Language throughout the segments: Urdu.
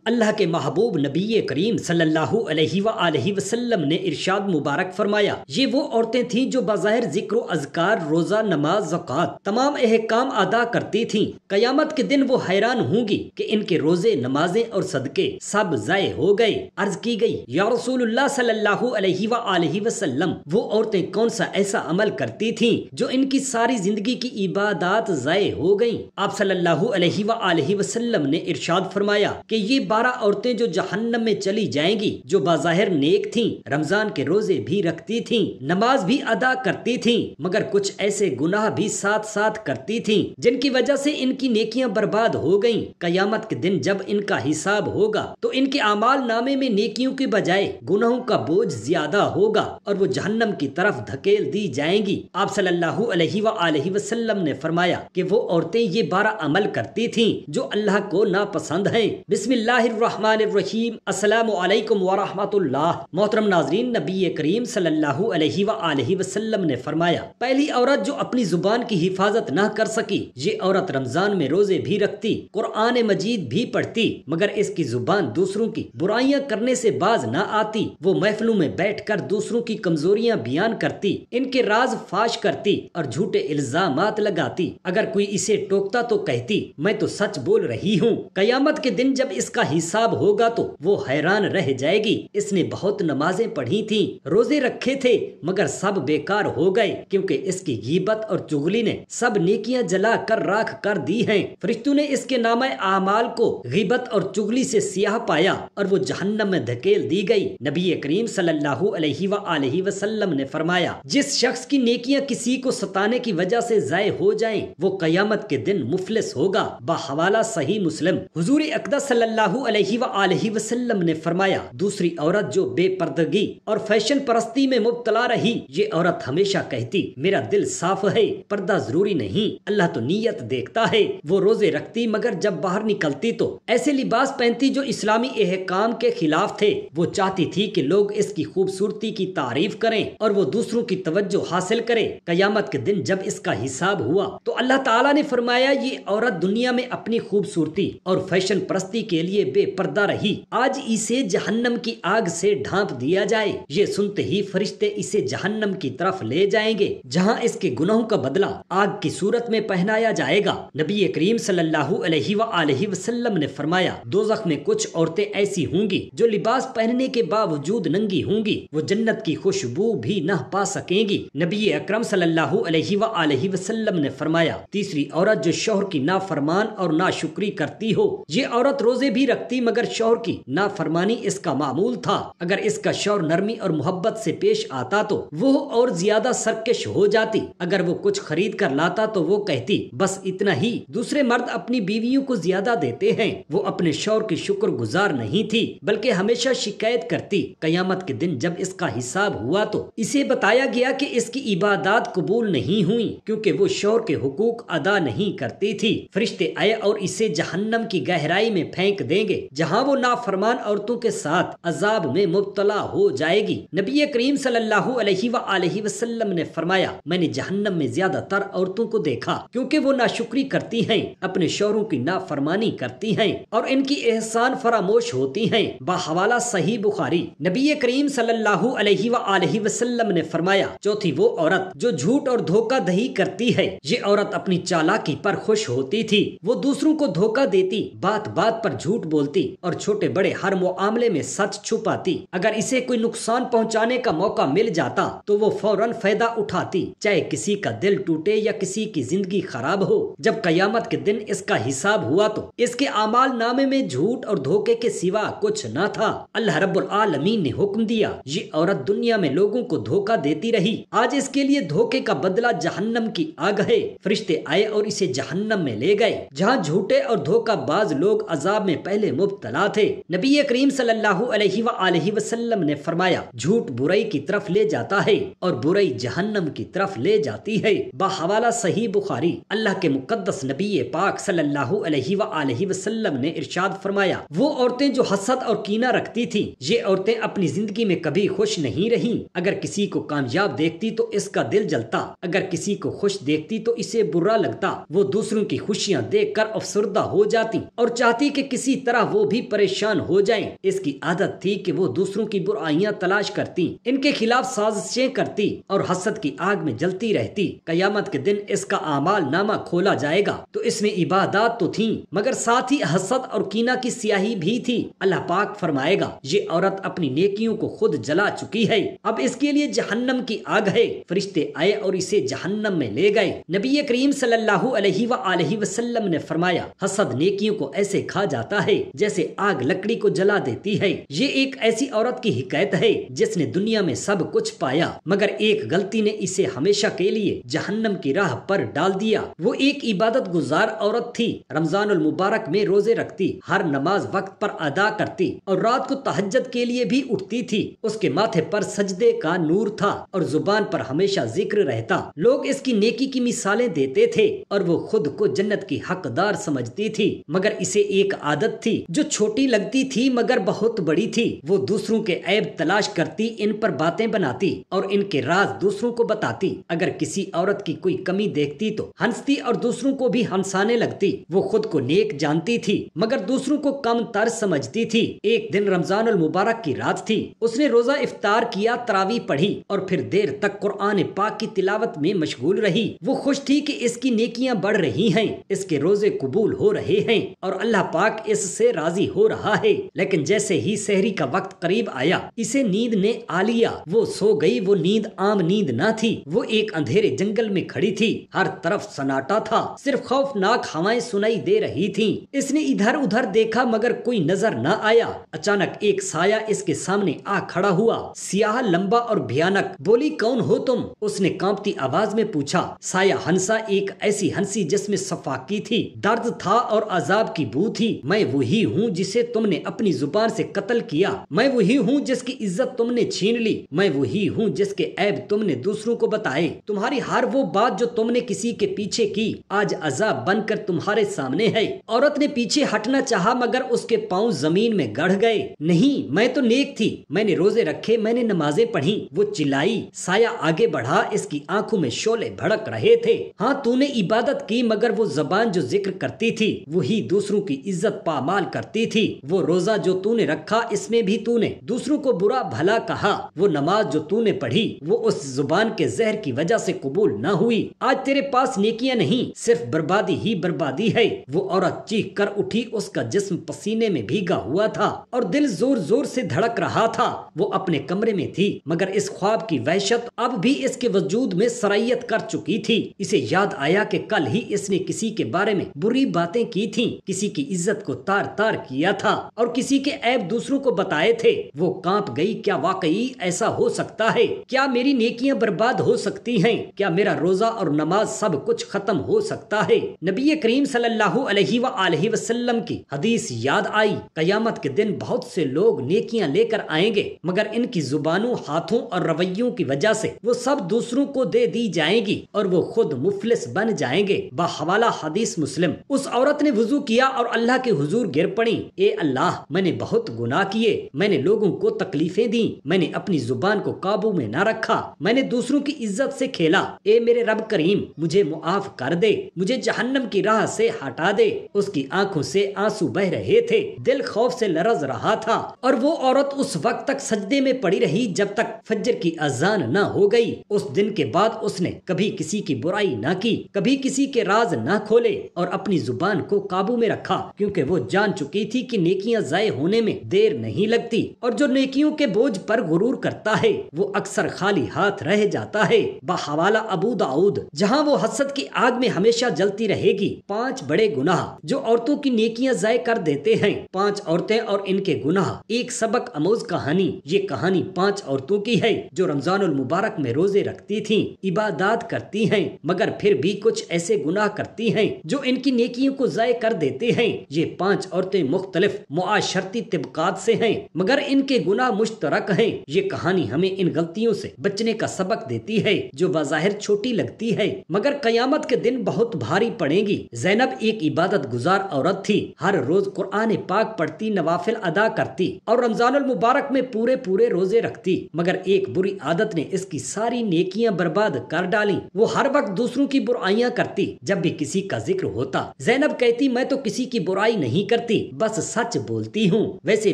اللہ کے محبوب نبی کریم صلی اللہ علیہ وآلہ وسلم نے ارشاد مبارک فرمایا، یہ وہ عورتیں تھیں جو بظاہر ذکر و اذکار، روزہ، نماز، زکوٰۃ تمام احکام ادا کرتی تھیں۔ قیامت کے دن وہ حیران ہوں گی کہ ان کے روزے، نمازیں اور صدقے سب ضائع ہو گئے۔ عرض کی گئی، یا رسول اللہ صلی اللہ علیہ وآلہ وسلم، وہ عورتیں کون سا ایسا عمل کرتی تھیں جو ان کی ساری زندگی کی عبادات ضائع ہو گئیں؟ آپ صلی اللہ علیہ وآلہ وسلم نے ارشاد فرمایا کہ یہ 12 عورتیں جو جہنم میں چلی جائیں گی، جو بظاہر نیک تھیں، رمضان کے روزے بھی رکھتی تھیں، نماز بھی ادا کرتی تھیں، مگر کچھ ایسے گناہ بھی ساتھ ساتھ کرتی تھیں جن کی وجہ سے ان کی نیکیاں برباد ہو گئیں۔ قیامت کے دن جب ان کا حساب ہوگا تو ان کے اعمال نامے میں نیکیوں کے بجائے گناہوں کا بوجھ زیادہ ہوگا اور وہ جہنم کی طرف دھکیل دی جائیں گی۔ آپ صلی اللہ علیہ وآلہ وسلم نے فرمایا کہ وہ عورتیں یہ 12 عمل کرتی تھیں جو اللہ کو ناپسند ہیں۔ بسم اللہ الرحمن الرحیم۔ السلام علیکم ورحمۃ اللہ۔ محترم ناظرین، نبی کریم صلی اللہ علیہ وآلہ وسلم نے فرمایا، پہلی عورت جو اپنی زبان کی حفاظت نہ کر سکی، یہ عورت رمضان میں روزے بھی رکھتی، قرآن مجید بھی پڑھتی، مگر اس کی زبان دوسروں کی برائیاں کرنے سے باز نہ آتی۔ وہ محفلوں میں بیٹھ کر دوسروں کی کمزوریاں بیان کرتی، ان کے راز فاش کرتی اور جھوٹے الزامات لگاتی۔ اگر کوئی اسے ٹوکتا تو کہتی، میں تو سچ بول رہی ہوں۔ قیامت کے دن جب اس کا حساب ہوگا تو وہ حیران رہ جائے گی، اس نے بہت نمازیں پڑھی تھیں، روزے رکھے تھے، مگر سب بیکار ہو گئے، کیونکہ اس کی غیبت اور چغلی نے سب نیکیاں جلا کر راکھ کر دی ہیں۔ فرشتوں نے اس کے نامہ اعمال کو غیبت اور چغلی سے سیاہ پایا اور وہ جہنم میں دھکیل دی گئی۔ نبی کریم صلی اللہ علیہ وآلہ وسلم نے فرمایا، جس شخص کی نیکیاں کسی کو ستانے کی وجہ سے ضائع ہو جائیں، وہ قیامت کے دن مفلس ہوگا۔ بحوالہ صحیح مسلم۔ حضور اقدس صلی اللہ علیہ وآلہ وسلم نے فرمایا، دوسری عورت جو بے پردگی اور فیشن پرستی میں مبتلا رہی، یہ عورت ہمیشہ کہتی، میرا دل صاف ہے، پردہ ضروری نہیں، اللہ تو نیت دیکھتا ہے۔ وہ روزے رکھتی، مگر جب باہر نکلتی تو ایسے لباس پہنتی جو اسلامی احکام کے خلاف تھے۔ وہ چاہتی تھی کہ لوگ اس کی خوبصورتی کی تعریف کریں اور وہ دوسروں کی توجہ حاصل کرے۔ قیامت کے دن جب اس کا حساب ہوا تو اللہ تعالیٰ نے فرمایا، یہ عورت دنیا میں اپنی خوبصورتی اور فیشن پرستی کے لیے بے پردہ رہی، آج اسے جہنم کی آگ سے ڈھانپ دیا جائے۔ یہ سنتے ہی فرشتے اسے جہنم کی طرف لے جائیں گے، جہاں اس کے گناہوں کا بدلہ آگ کی صورت میں پہنایا جائے گا۔ نبی کریم صلی اللہ علیہ وآلہ وسلم نے فرمایا، دوزخ میں کچھ عورتیں ایسی ہوں گی جو لباس پہننے کے باوجود ننگی ہوں گی، وہ جنت کی خوشبو بھی نہ پا سکیں گی۔ نبی اکرم صلی اللہ علیہ وآلہ وسلم نے فرمایا، تیسری عورت جو شوہر کی نافرمان اور ناشکری کرتی ہو، یہ عورت روزے بھی رکھتی، مگر شوہر کی نافرمانی اس کا معمول تھا۔ اگر اس کا شوہر نرمی اور محبت سے پیش آتا تو وہ اور زیادہ سرکش ہو جاتی، اگر وہ کچھ خرید کر لاتا تو وہ کہتی، بس اتنا ہی۔ دوسرے مرد اپنی بیویوں کو زیادہ دیتے ہیں، وہ اپنے شوہر کی شکر گزار نہیں تھی، بلکہ ہمیشہ شکایت کرتی۔ قیامت کے دن جب اس کا حساب ہوا تو اسے بتایا گیا کہ اس کی عبادات قبول نہیں ہوئی، کیونکہ وہ شوہر کے حقوق ادا نہیں کرتی تھی۔ فرشتے آئے اور اسے جہنم کی گہرائی میں پھینک دیں گے، جہاں وہ نافرمان عورتوں کے ساتھ عذاب میں مبتلا ہو جائے گی۔ نبی کریم صلی اللہ علیہ وآلہ وسلم نے فرمایا، میں نے جہنم میں زیادہ تر عورتوں کو دیکھا، کیونکہ وہ ناشکری کرتی ہیں، اپنے شوہروں کی نافرمانی کرتی ہیں اور ان کی احسان فراموش ہوتی ہیں۔ بحوالہ صحیح بخاری۔ نبی کریم صلی اللہ علیہ وآلہ وسلم نے فرمایا، چوتھی وہ عورت جو جھوٹ اور دھوکہ دہی کرتی ہے، یہ عورت اپنی چالاکی پر خوش ہوتی تھی، وہ دوسروں کو دھوکہ دیتی، بات بات پر جھوٹ بولتی اور چھوٹے بڑے ہر معاملے میں سچ چھپاتی۔ اگر اسے کوئی نقصان پہنچانے کا موقع مل جاتا تو وہ فوراً فائدہ اٹھاتی، چاہے کسی کا دل ٹوٹے یا کسی کی زندگی خراب ہو۔ جب قیامت کے دن اس کا حساب ہوا تو اس کے اعمال نامے میں جھوٹ اور دھوکے کے سوا کچھ نہ تھا۔ اللہ رب العالمین نے حکم دیا، یہ عورت دنیا میں لوگوں کو دھوکہ دیتی رہی، آج اس کے لیے دھوکے کا بدلہ جہنم کی آگ ہے۔ فرشتے آئے اور اسے جہنم میں لے گئے، جہاں جھوٹے اور دھوکہ باز لوگ عذاب میں پہلے مبتلا تھے۔ نبی کریم صلی اللہ علیہ وآلہ وسلم نے فرمایا، جھوٹ برائی کی طرف لے جاتا ہے اور برائی جہنم کی طرف لے جاتی ہے۔ بحوالہ صحیح بخاری۔ اللہ کے مقدس نبی پاک صلی اللہ علیہ وآلہ وسلم نے ارشاد فرمایا، وہ عورتیں جو حسد اور کینہ رکھتی تھیں، یہ عورتیں اپنی زندگی میں کبھی خوش نہیں رہیں۔ اگر کسی کو کامیاب دیکھتی تو اس کا دل جلتا، اگر کسی کو خوش دیکھتی تو اسے برا لگتا، وہ دوسروں کی خوشیاں دیکھ کر افسردہ ہو جاتی اور چاہتی کہ کسی طرح طرح وہ بھی پریشان ہو جائیں۔ اس کی عادت تھی کہ وہ دوسروں کی برائیاں تلاش کرتی، ان کے خلاف سازشیں کرتی اور حسد کی آگ میں جلتی رہتی۔ قیامت کے دن اس کا اعمال نامہ کھولا جائے گا تو اس میں عبادات تو تھیں مگر ساتھ ہی حسد اور کینہ کی سیاہی بھی تھی۔ اللہ پاک فرمائے گا، یہ عورت اپنی نیکیوں کو خود جلا چکی ہے، اب اس کے لیے جہنم کی آگ ہے۔ فرشتے آئے اور اسے جہنم میں لے گئے۔ نبی کریم صلی اللہ علیہ وآلہ وسلم نے فرمایا، حسد نیکیوں کو ایسے کھا جاتا ہے جیسے آگ لکڑی کو جلا دیتی ہے۔ یہ ایک ایسی عورت کی حکایت ہے جس نے دنیا میں سب کچھ پایا مگر ایک غلطی نے اسے ہمیشہ کے لیے جہنم کی راہ پر ڈال دیا۔ وہ ایک عبادت گزار عورت تھی، رمضان المبارک میں روزے رکھتی، ہر نماز وقت پر ادا کرتی اور رات کو تہجد کے لیے بھی اٹھتی تھی۔ اس کے ماتھے پر سجدے کا نور تھا اور زبان پر ہمیشہ ذکر رہتا۔ لوگ اس کی نیکی کی مثالیں دیتے تھے اور وہ خود کو جنت کی حقدار سمجھتی تھی مگر اسے ایک عادت تھی جو چھوٹی لگتی تھی مگر بہت بڑی تھی۔ وہ دوسروں کے عیب تلاش کرتی، ان پر باتیں بناتی اور ان کے راز دوسروں کو بتاتی۔ اگر کسی عورت کی کوئی کمی دیکھتی تو ہنستی اور دوسروں کو بھی ہنسانے لگتی۔ وہ خود کو نیک جانتی تھی مگر دوسروں کو کم تر سمجھتی تھی۔ ایک دن رمضان المبارک کی رات تھی، اس نے روزہ افطار کیا، تراویح پڑھی اور پھر دیر تک قرآن پاک کی تلاوت میں مشغول رہی۔ وہ خوش تھی کہ اس کی نیکیاں بڑھ رہی ہیں، اس کے روزے قبول ہو رہے ہیں اور اللہ پاک اس سے راضی ہو رہا ہے۔ لیکن جیسے ہی سحری کا وقت قریب آیا، اسے نیند نے آ لیا۔ وہ سو گئی۔ وہ نیند عام نیند نہ تھی، وہ ایک اندھیرے جنگل میں کھڑی تھی، ہر طرف سناٹا تھا، صرف خوفناک ہوائیں سنائی دے رہی تھیں۔ اس نے ادھر ادھر دیکھا مگر کوئی نظر نہ آیا۔ اچانک ایک سایہ اس کے سامنے آ کھڑا ہوا، سیاہ، لمبا اور بھیانک۔ بولی، کون ہو تم؟ اس نے کانپتی آواز میں پوچھا۔ سایہ ہنسا، ایک ایسی ہنسی جس میں صفاقی تھی، درد تھا اور عذاب کی بو تھی۔ میں وہی ہوں جسے تم نے اپنی زبان سے قتل کیا، میں وہی ہوں جس کی عزت تم نے چھین لی، میں وہی ہوں جس کے عیب تم نے دوسروں کو بتائے۔ تمہاری ہر وہ بات جو تم نے کسی کے پیچھے کی آج عذاب بن کر تمہارے سامنے ہے۔ عورت نے پیچھے ہٹنا چاہا مگر اس کے پاؤں زمین میں گڑ گئے۔ نہیں، میں تو نیک تھی، میں نے روزے رکھے، میں نے نمازیں پڑھی، وہ چلائی۔ سایہ آگے بڑھا، اس کی آنکھوں میں شعلے بھڑک رہے تھے۔ ہاں، تو نے عبادت کی مگر وہ زبان جو ذکر کرتی تھی وہی دوسروں کی عزت پامال کرتی تھی۔ وہ روزہ جو تو نے رکھا اس میں بھی تو نے دوسروں کو برا بھلا کہا۔ وہ نماز جو تو نے پڑھی وہ اس زبان کے زہر کی وجہ سے قبول نہ ہوئی۔ آج تیرے پاس نیکیاں نہیں، صرف بربادی ہی بربادی ہے۔ وہ عورت چیخ کر اٹھی، اس کا جسم پسینے میں بھیگا ہوا تھا اور دل زور زور سے دھڑک رہا تھا۔ وہ اپنے کمرے میں تھی مگر اس خواب کی وحشت اب بھی اس کے وجود میں سرایت کر چکی تھی۔ اسے یاد آیا کہ کل ہی اس نے کسی کے بارے میں بری باتیں کی تھیں، کسی کی عزت کو تار تار کیا تھا اور کسی کے عیب دوسروں کو بتائے تھے۔ وہ کانپ گئی، کیا واقعی ایسا ہو سکتا ہے؟ کیا میری نیکیاں برباد ہو سکتی ہیں؟ کیا میرا روزہ اور نماز سب کچھ ختم ہو سکتا ہے؟ نبی کریم صلی اللہ علیہ وآلہ وسلم کی حدیث یاد آئی، قیامت کے دن بہت سے لوگ نیکیاں لے کر آئیں گے مگر ان کی زبانوں، ہاتھوں اور رویوں کی وجہ سے وہ سب دوسروں کو دے دی جائیں گی اور وہ خود مفلس بن جائیں گے۔ بحوالہ حدیث مسلم۔ اس عورت نے وضو کیا اور اللہ کے حضور گر پڑی۔ اے اللہ، میں نے بہت گناہ کیے، میں نے لوگوں کو تکلیفیں دیں، میں نے اپنی زبان کو قابو میں نہ رکھا، میں نے دوسروں کی عزت سے کھیلا۔ اے میرے رب کریم، مجھے معاف کر دے، مجھے جہنم کی راہ سے ہٹا دے۔ اس کی آنکھوں سے آنسو بہ رہے تھے، دل خوف سے لرز رہا تھا اور وہ عورت اس وقت تک سجدے میں پڑی رہی جب تک فجر کی اذان نہ ہو گئی۔ اس دن کے بعد اس نے کبھی کسی کی برائی نہ کی، کبھی کسی کے راز نہ کھولے اور اپنی زبان کو قابو میں رکھا، کیونکہ وہ جان چکی تھی کہ نیکیاں ضائع ہونے میں دیر نہیں لگتی اور جو نیکیوں کے بوجھ پر غرور کرتا ہے وہ اکثر خالی ہاتھ رہ جاتا ہے۔ بحوالہ ابو داؤد۔ جہاں وہ حسد کی آگ میں ہمیشہ جلتی رہے گی۔ 5 بڑے گناہ جو عورتوں کی نیکیاں ضائع کر دیتے ہیں۔ 5 عورتیں اور ان کے گناہ، ایک سبق آموز کہانی۔ یہ کہانی 5 عورتوں کی ہے جو رمضان المبارک میں روزے رکھتی تھیں، عبادات کرتی ہیں مگر پھر بھی کچھ ایسے گناہ کرتی ہیں جو ان کی نیکیوں کو ضائع کر دیتے ہیں۔ یہ 5 عورتیں مختلف معاشرتی طبقات سے ہیں مگر ان کے گناہ مشترک ہیں۔ یہ کہانی ہمیں ان غلطیوں سے بچنے کا سبق دیتی ہے جو بظاہر چھوٹی لگتی ہے مگر قیامت کے دن بہت بھاری پڑیں گی۔ زینب ایک عبادت گزار عورت تھی، ہر روز قرآن پاک پڑھتی، نوافل ادا کرتی اور رمضان المبارک میں پورے روزے رکھتی مگر ایک بری عادت نے اس کی ساری نیکیاں برباد کر ڈالیں۔ وہ ہر وقت دوسروں کی برائیاں کرتی۔ جب بھی کسی کا ذکر ہوتا زینب کہتی، میں تو کسی کی برائی نہیں کرتی، کرتی, بس سچ بولتی ہوں. ویسے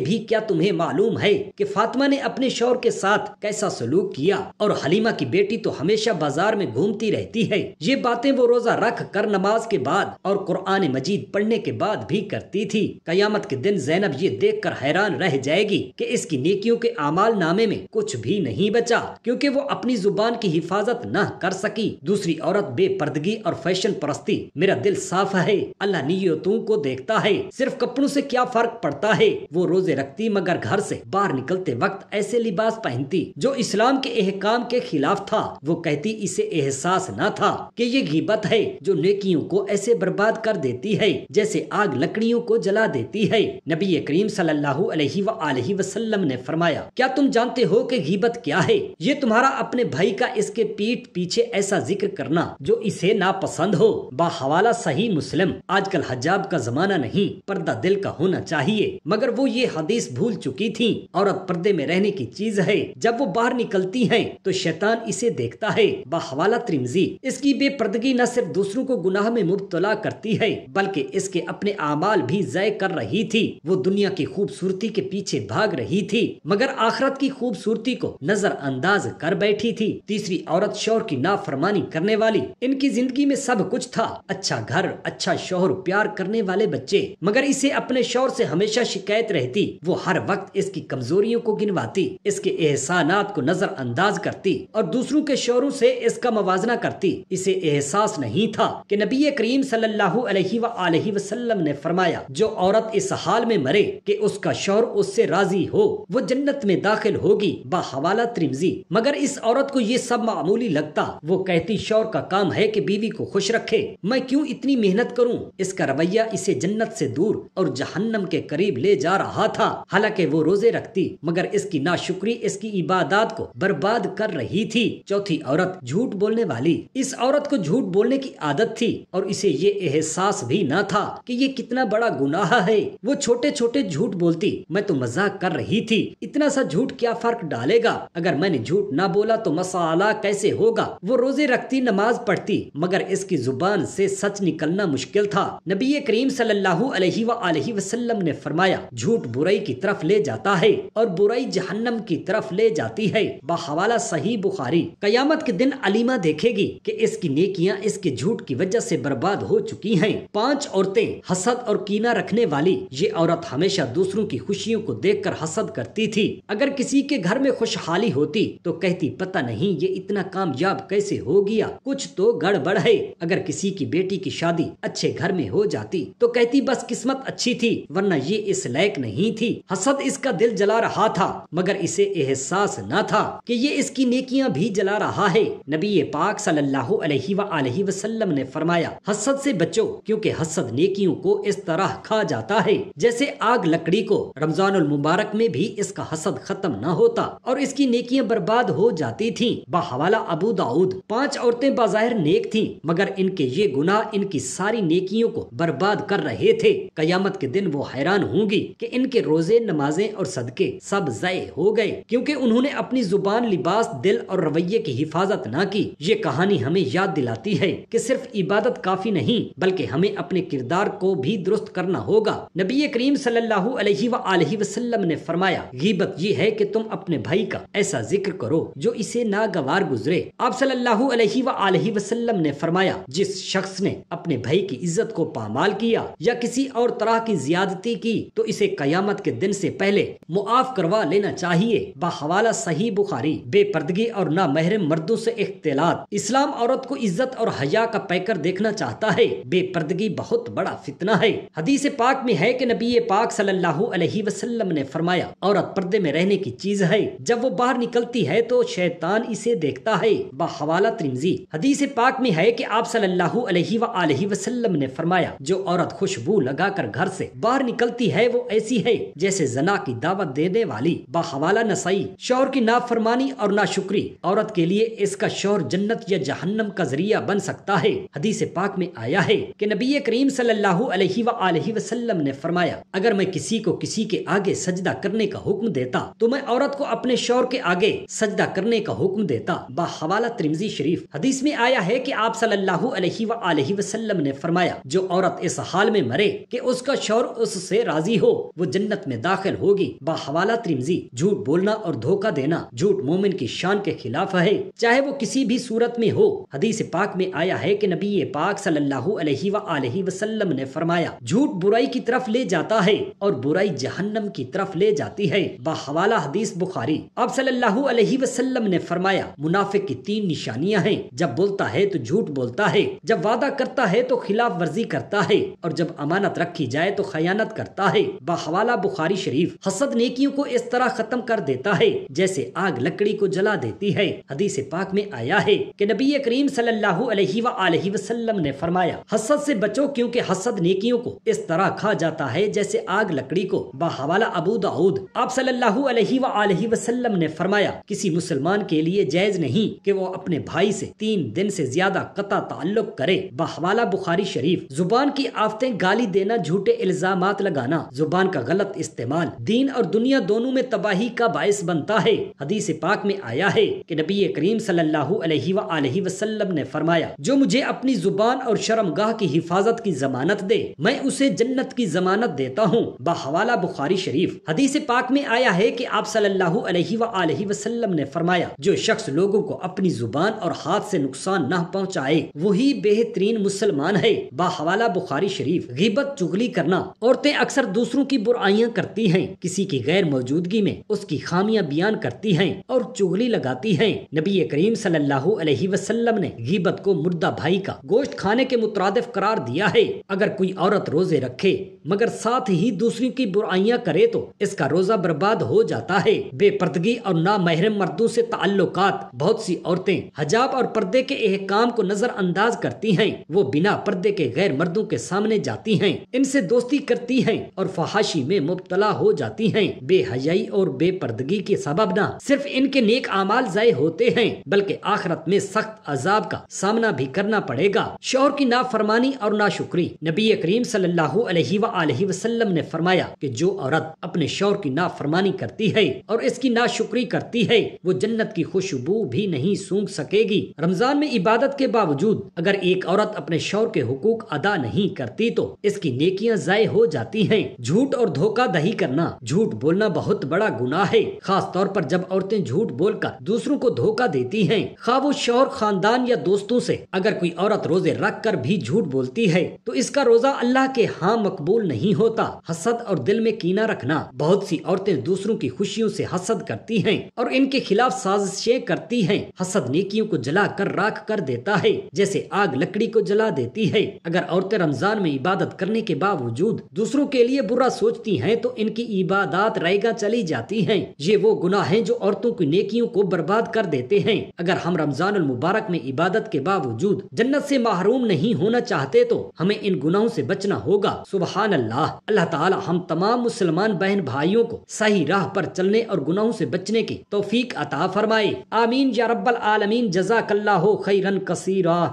بھی کیا تمہیں معلوم ہے کہ فاطمہ نے اپنے شوہر کے ساتھ کیسا سلوک کیا؟ اور حلیمہ کی بیٹی تو ہمیشہ بازار میں گھومتی رہتی ہے. یہ باتیں وہ روزہ رکھ کر نماز کے بعد اور قرآن مجید پڑھنے کے بعد بھی کرتی تھی. قیامت کے دن زینب یہ دیکھ کر حیران رہ جائے گی کہ اس کی نیکیوں کے اعمال نامے میں کچھ بھی نہیں بچا, کیونکہ وہ اپنی زبان کی حفاظت نہ کر سکی. دوسری عورت بے پردگی اور فیشن پرستی. میرا دل صاف ہے, اللہ نیتوں کو دیکھتا ہے, صرف کپڑوں سے کیا فرق پڑتا ہے. وہ روزے رکھتی مگر گھر سے باہر نکلتے وقت ایسے لباس پہنتی جو اسلام کے احکام کے خلاف تھا. وہ کہتی اسے احساس نہ تھا کہ یہ غیبت ہے جو نیکیوں کو ایسے برباد کر دیتی ہے جیسے آگ لکڑیوں کو جلا دیتی ہے. نبی کریم صلی اللہ علیہ وآلہ وسلم نے فرمایا, کیا تم جانتے ہو کہ غیبت کیا ہے؟ یہ تمہارا اپنے بھائی کا اس کے پیٹھ پیچھے ایسا ذکر کرنا جو اسے ناپسند ہو. باحوالہ صحیح مسلم. آج کل حجاب کا زمانہ نہیں, پردہ دل کا ہونا چاہیے, مگر وہ یہ حدیث بھول چکی تھی. عورت پردے میں رہنے کی چیز ہے. جب وہ باہر نکلتی ہیں تو شیطان اسے دیکھتا ہے. باحوالہ ترمذی. اس کی بے پردگی نہ صرف دوسروں کو گناہ میں مبتلا کرتی ہے بلکہ اس کے اپنے اعمال بھی ضائع کر رہی تھی. وہ دنیا کی خوبصورتی کے پیچھے بھاگ رہی تھی مگر آخرت کی خوبصورتی کو نظر انداز کر بیٹھی تھی. تیسری عورت شوہر کی نافرمانی کرنے والی. ان کی زندگی میں سب کچھ تھا, اچھا گھر, اچھا شوہر, پیار کرنے والے بچے, مگر اسے اپنے شوہر سے ہمیشہ شکایت رہتی. وہ ہر وقت اس کی کمزوریوں کو گنواتی, اس کے احسانات کو نظر انداز کرتی اور دوسروں کے شوہروں سے اس کا موازنہ کرتی. اسے احساس نہیں تھا کہ نبی کریم صلی اللہ علیہ وآلہ وسلم نے فرمایا, جو عورت اس حال میں مرے کہ اس کا شوہر اس سے راضی ہو وہ جنت میں داخل ہوگی. باحوالہ ترمذی. مگر اس عورت کو یہ سب معمولی لگتا. وہ کہتی شوہر کا کام ہے کہ بیوی کو خوش رکھے, میں کیوں اتنی محنت کروں. اس کا رویہ اسے جنت سے دور اور جہنم کے قریب لے جا رہا تھا. حالانکہ وہ روزے رکھتی مگر اس کی ناشکری اس کی عبادات کو برباد کر رہی تھی. چوتھی عورت جھوٹ بولنے والی. اس عورت کو جھوٹ بولنے کی عادت تھی اور اسے یہ احساس بھی نہ تھا کہ یہ کتنا بڑا گناہ ہے. وہ چھوٹے چھوٹے جھوٹ بولتی. میں تو مذاق کر رہی تھی, اتنا سا جھوٹ کیا فرق ڈالے گا, اگر میں نے جھوٹ نہ بولا تو مسئلہ کیسے ہوگا. وہ روزے رکھتی, نماز پڑھتی مگر اس کی زبان سے سچ نکلنا مشکل تھا. نبی کریم صلی اللہ علیہ وآلہ وسلم نے فرمایا, جھوٹ برائی کی طرف لے جاتا ہے اور برائی جہنم کی طرف لے جاتی ہے. باحوالہ صحیح بخاری. قیامت کے دن علیمہ دیکھے گی کہ اس کی نیکیاں اس کے جھوٹ کی وجہ سے برباد ہو چکی ہیں. 5 عورتیں. حسد اور کینہ رکھنے والی. یہ عورت ہمیشہ دوسروں کی خوشیوں کو دیکھ کر حسد کرتی تھی. اگر کسی کے گھر میں خوشحالی ہوتی تو کہتی پتہ نہیں یہ اتنا کامیاب کیسے ہو گیا, کچھ تو گڑبڑ ہے. اگر کسی کی بیٹی کی شادی اچھے گھر میں ہو جاتی تو کہتی بس قسمت اچھی تھی ورنہ یہ اس لائق نہیں تھی. حسد اس کا دل جلا رہا تھا مگر اسے احساس نہ تھا کہ یہ اس کی نیکیاں بھی جلا رہا ہے. نبی پاک صلی اللہ علیہ وآلہ وسلم نے فرمایا, حسد سے بچو کیونکہ حسد نیکیوں کو اس طرح کھا جاتا ہے جیسے آگ لکڑی کو. رمضان المبارک میں بھی اس کا حسد ختم نہ ہوتا اور اس کی نیکیاں برباد ہو جاتی تھیں. باحوالہ ابو داؤد. 5 عورتیں بظاہر نیک تھیں مگر ان کے یہ گناہ ان کی ساری نیکیوں کو برباد کر رہے تھے. قیامت کے دن وہ حیران ہوں گی کہ ان کے روزے, نمازیں اور صدقے سب ضائع ہو گئے کیونکہ انہوں نے اپنی زبان, لباس, دل اور رویے کی حفاظت نہ کی. یہ کہانی ہمیں یاد دلاتی ہے کہ صرف عبادت کافی نہیں بلکہ ہمیں اپنے کردار کو بھی درست کرنا ہوگا. نبی کریم صلی اللہ علیہ وآلہ وسلم نے فرمایا, غیبت یہ ہے کہ تم اپنے بھائی کا ایسا ذکر کرو جو اسے ناگوار گزرے. آپ صلی اللہ علیہ وآلہ وسلم نے فرمایا, جس شخص نے اپنے بھائی کی عزت کو پامال کیا یا کسی اور طرح کی زیادتی کی تو اسے قیامت کے دن سے پہلے معاف کروا لینا چاہیے. باحوالہ صحیح بخاری. بے پردگی اور نامحرم مردوں سے اختلاط. اسلام عورت کو عزت اور حیا کا پیکر دیکھنا چاہتا ہے. بے پردگی بہت بڑا فتنہ ہے. حدیث پاک میں ہے کہ نبی پاک صلی اللہ علیہ وسلم نے فرمایا, عورت پردے میں رہنے کی چیز ہے. جب وہ باہر نکلتی ہے تو شیطان اسے دیکھتا ہے. باحوالہ ترمذی. حدیث پاک میں ہے کہ آپ صلی اللہ علیہ وآلہ وسلم نے فرمایا, جو عورت خوشبو لگا کر گھر سے باہر نکلتی ہے وہ ایسی ہے جیسے زنا کی دعوت دینے والی. باحوالہ نسائی. شوہر کی نافرمانی اور ناشکری عورت کے لیے اس کا شوہر جنت یا جہنم کا ذریعہ بن سکتا ہے. حدیث پاک میں آیا ہے کہ نبی کریم صلی اللہ علیہ وآلہ وسلم نے فرمایا, اگر میں کسی کو کسی کے آگے سجدہ کرنے کا حکم دیتا تو میں عورت کو اپنے شوہر کے آگے سجدہ کرنے کا حکم دیتا. باحوالہ ترمذی شریف. حدیث میں آیا ہے کہ آپ صلی اللہ علیہ وآلہ وسلم نے فرمایا, جو عورت اس حال میں مرے کہ اس کا شوہر اس سے راضی ہو وہ جنت میں داخل ہوگی۔ بحوالہ ترمذی۔ جھوٹ بولنا اور دھوکہ دینا جھوٹ مومن کی شان کے خلاف ہے، چاہے وہ کسی بھی صورت میں ہو۔ حدیث پاک میں آیا ہے کہ نبی پاک صلی اللہ علیہ وآلہ وسلم نے فرمایا، جھوٹ برائی کی طرف لے جاتا ہے اور برائی جہنم کی طرف لے جاتی ہے۔ بحوالہ حدیث بخاری۔ آپ صلی اللہ علیہ وسلم نے فرمایا، منافق کی 3 نشانیاں ہیں، جب بولتا ہے تو جھوٹ بولتا ہے، جب وعدہ کرتا ہے تو خلاف ورزی کرتا ہے، اور جب امانت رکھی جائے تو خیانت کرتا ہے۔ بحوالہ بخاری شریف۔ حسد نیکیوں کو اس طرح ختم کر دیتا ہے جیسے آگ لکڑی کو جلا دیتی ہے۔ حدیث پاک میں آیا ہے کہ نبی کریم صلی اللہ علیہ وآلہ وسلم نے فرمایا، حسد سے بچو کیونکہ حسد نیکیوں کو اس طرح کھا جاتا ہے جیسے آگ لکڑی کو۔ بحوالہ ابو داؤد۔ آپ صلی اللہ علیہ وآلہ وسلم نے فرمایا، کسی مسلمان کے لیے جائز نہیں کہ وہ اپنے بھائی سے 3 دن سے زیادہ قطع تعلق کرے۔ بحوالہ بخاری شریف۔ زبان کی آفتیں گالی دینا، جھوٹے الزامات لگانا، زبان کا غلط استعمال دین اور دنیا دونوں میں تباہی کا باعث بنتا ہے۔ حدیث پاک میں آیا ہے کہ نبی کریم صلی اللہ علیہ وآلہ وسلم نے فرمایا، جو مجھے اپنی زبان اور شرمگاہ کی حفاظت کی ضمانت دے میں اسے جنت کی ضمانت دیتا ہوں۔ بحوالہ بخاری شریف۔ حدیث پاک میں آیا ہے کہ آپ صلی اللہ علیہ وآلہ وسلم نے فرمایا، جو شخص لوگوں کو اپنی زبان اور ہاتھ سے نقصان نہ پہنچائے وہی بہترین مسلمان ہے۔ بحوالہ بخاری شریف۔ غیبت، چغلی کرنا۔ عورتیں اکثر دوسروں کی برائیاں کرتی ہیں، کسی کی غیر موجودگی میں اس کی خامیاں بیان کرتی ہیں اور چغلی لگاتی ہیں۔ نبی کریم صلی اللہ علیہ وسلم نے غیبت کو مردہ بھائی کا گوشت کھانے کے مترادف قرار دیا ہے۔ اگر کوئی عورت روزے رکھے مگر ساتھ ہی دوسروں کی برائیاں کرے تو اس کا روزہ برباد ہو جاتا ہے۔ بے پردگی اور نامحرم مردوں سے تعلقات۔ بہت سی عورتیں حجاب اور پردے کے احکام کو نظر انداز کرتی ہیں، وہ بنا پردے کے غیر مردوں کے سامنے جاتی ہیں، ان سے دوستی کرتی ہیں اور فحاشی میں مبتلا ہو جاتی ہیں۔ بے حیائی اور بے پردگی کے سبب نہ صرف ان کے نیک اعمال ضائع ہوتے ہیں بلکہ آخرت میں سخت عذاب کا سامنا بھی کرنا پڑے گا۔ شوہر کی نافرمانی اور ناشکری۔ نبی کریم صلی اللہ علیہ وآلہ وسلم نے فرمایا کہ جو عورت اپنے شوہر کی نافرمانی کرتی ہے اور اس کی ناشکری کرتی ہے وہ جنت کی خوشبو بھی نہیں سونگھ سکے گی۔ رمضان میں عبادت کے باوجود اگر ایک عورت اپنے شوہر کے حقوق ادا نہیں کرتی تو اس کی نیکیاں ضائع ہو جاتی ہیں۔ جھوٹ اور دھوکہ دہی کرنا۔ جھوٹ بولنا بہت بڑا گناہ ہے، خاص طور پر جب عورتیں جھوٹ بول کر دوسروں کو دھوکہ دیتی ہیں، خواہ وہ شوہر، خاندان یا دوستوں سے۔ اگر کوئی عورت روزے رکھ کر بھی جھوٹ بولتی ہے تو اس کا روزہ اللہ کے ہاں مقبول نہیں ہوتا۔ حسد اور دل میں کینہ رکھنا۔ بہت سی عورتیں دوسروں کی خوشیوں سے حسد کرتی ہیں اور ان کے خلاف سازشیں کرتی ہیں۔ حسد نیکیوں کو جلا کر راکھ کر دیتا ہے جیسے آگ لکڑی کو جلا دیتی ہے۔ اگر عورتیں رمضان میں عبادت کرنے کے باوجود دوسروں کے لیے برا سوچتی ہیں تو ان کی عبادات رائگاں چلی جاتی ہیں۔ یہ وہ گناہ ہیں جو عورتوں کی نیکیوں کو برباد کر دیتے ہیں۔ اگر ہم رمضان المبارک میں عبادت کے باوجود جنت سے محروم نہیں ہونا چاہتے تو ہمیں ان گناہوں سے بچنا ہوگا۔ سبحان اللہ۔ اللہ تعالی ہم تمام مسلمان بہن بھائیوں کو صحیح راہ پر چلنے اور گناہوں سے بچنے کی توفیق عطا فرمائے۔ آمین یا رب العالمین۔ جزاک اللہ خیرا کثیرا۔